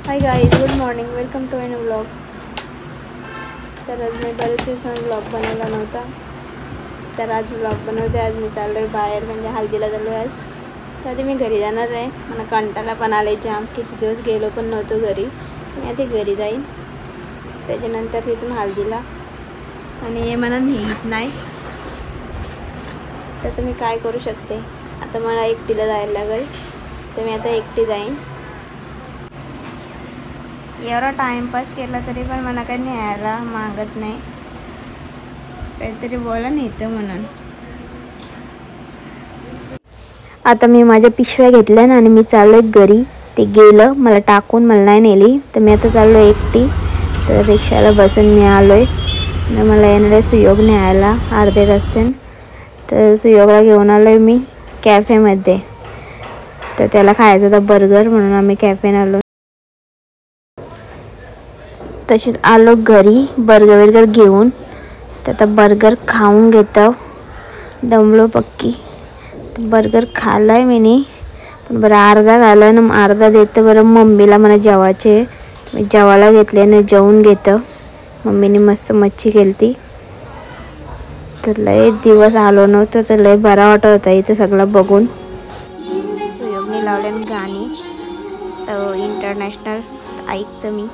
High guys, good morning, welcome to my vlog. तर आज मी बरेच दिवसांनी व्लॉग बनवला नव्हता, तर आज व्लॉग बनवते। आज मी चाललो आहे बाहेर, म्हणजे हल्दीला चाललो आहे आज। तर आधी मी घरी जाणार आहे, मला कंटाळा पण आला जाम, किती दिवस गेलो पण नव्हतो घरी। तर मी आधी घरी जाईन, त्याच्यानंतर तिथून हल्दीला। आणि हे मला नेत नाही, तर मी काय करू शकते, आता मला एकटीला जायला लागेल, तर मी आता एकटी जाईन। एवढा टाइमपास केला तरी पण मला काही न्यायला मागत नाही, काहीतरी बोला नेतं म्हणून। आता मी माझ्या पिशव्या घेतल्या ना आणि मी चाललोय घरी। ते गेलं मला टाकून, मला नाही नेली, तर मी आता चाललो एकटी। तर रिक्षाला बसून मी आलोय, मला येणारे सुयोग न्यायला अर्धे रस्त्यान। तर सुयोगला घेऊन आलोय मी कॅफेमध्ये, तर त्याला खायचं होता बर्गर, म्हणून आम्ही कॅफेने आलो। तसेच आलो घरी बर्गर घेऊन, तर आता बर्गर खाऊन घेतो, दमलो पक्की। बर्गर खाल्लाय मी, पण बरं अर्धा खाल्ला ना, अर्धा देतं बरं मम्मीला, मला जेवायचे। मी जेवायला घेतले ना, जेवून घेतं। मम्मीने मस्त मच्छी केलती, तर लय दिवस आलो नव्हतं, तर लय बरा वाटत होता इथं सगळं बघून। सुयोगने लावले गाणी, तर इंटरनॅशनल ऐकतं मी।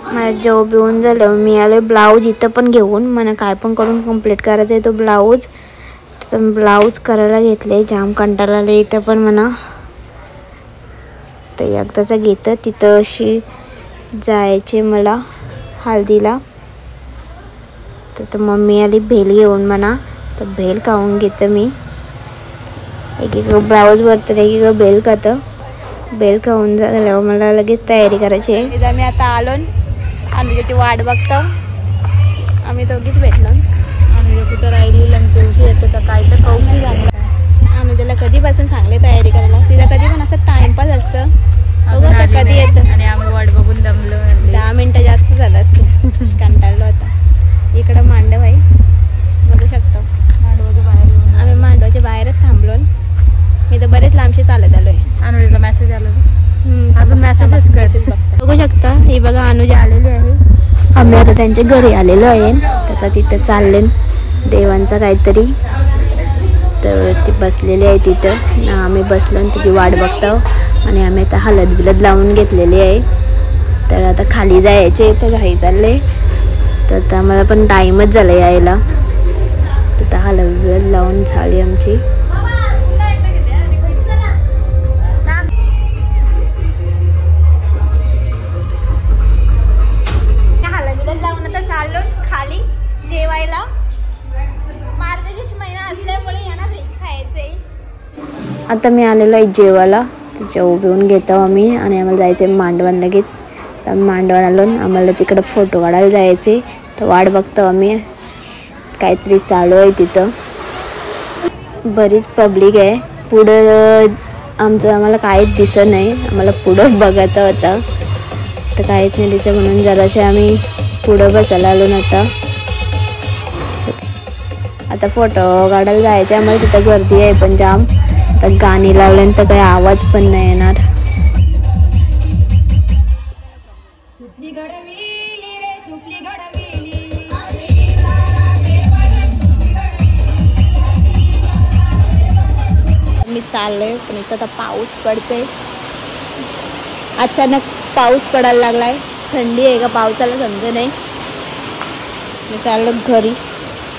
मला जॉब येऊन झालं, मी आलो ब्लाऊज इथं पण घेऊन, मला काय पण करून कंप्लीट करायचं आहे तो ब्लाऊज। तर ब्लाऊज करायला घेतले, जाम कंटाळा आले इथं पण म्हणा। तर एकदाचं घेतं, तिथं अशी जायचे मला हल्दीला। तर मम्मी आली भेल घेऊन म्हणा, तर भेल खाऊन घेतं मी। एक ब्लाऊज वरतं, एक भेल खातं। बेल खाऊन झाल्यावर मला लगेच तयारी करायची आहे। मी आता आलो, अनुजाची वाट बघतो, आम्ही दोघीच भेटलो। अनुजा कुठं राहिली, लंकेवची येतं का काय, तर कौकी झालं। अनुजाला कधीपासून सांगले तयारी करायला, तिला कधी पण असं टाइमपास असतं, बघा कधी येतं। आणि आम्ही वाट बघून दमलो, 10 मिनटं जास्त झालं असतं, कंटाळलो आता। इकडं मांडव आहे, बघू शकतो, मांडवाच्या बाहेर आम्ही मांडवाच्या बाहेरच थांबलो। मी तर बरेच लांबशी चालत आलोय। अनुजाचा मेसेज आला, अजून मेसेज बघू शकता। ही बघा अनुजा आलेली आहे, आम्ही आता त्यांच्या घरी आलेलो आहे। तर आता तिथं चालले देवांचा काहीतरी, तर ती बसलेली आहे तिथं, आम्ही बसलो आणि तिची वाट बघतो। आणि आम्ही आता हळद बिलद लावून घेतलेली आहे, तर आता खाली जायचे, तर घाई चालले। तर आता मला पण टाईमच झाला यायला, तर आता हळद बिलद लावून झाली आमची। चाललो खाली जेवायला, मार्गशीर्ष महिना असल्यामुळे यांना व्हेज खायचंय। आता मी आलेलो आहे जेवायला, तर जेवू बिवून घेतो आम्ही, आणि आम्हाला जायचं आहे मांडवान लगेच। तर मांडवान आलो, आम्हाला तिकडं फोटो काढायला जायचे, तर वाट बघतो आम्ही, काहीतरी चालू आहे तिथं, बरीच पब्लिक आहे। पुढं आम्हाला काहीच दिसत नाही, आम्हाला पुढं बघायचं होतं, तर काहीच नाही दिसत, म्हणून जरासे आम्ही पुढं बसायला आलो ना। आता फोटो काढायला जायचं आम्हाला, तिथं गर्दी आहे पण जाम, तर गाणी लावल्यानंतर काही आवाज पण नाही येणार। मी चाललोय, पण इथं आता पाऊस पडते, अचानक पाऊस पडायला लागलाय, थंडी आहे का पावसाला समजत नाही। मी चाललो घरी।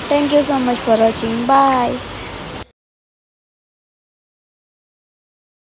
Thank you so much for watching, bye.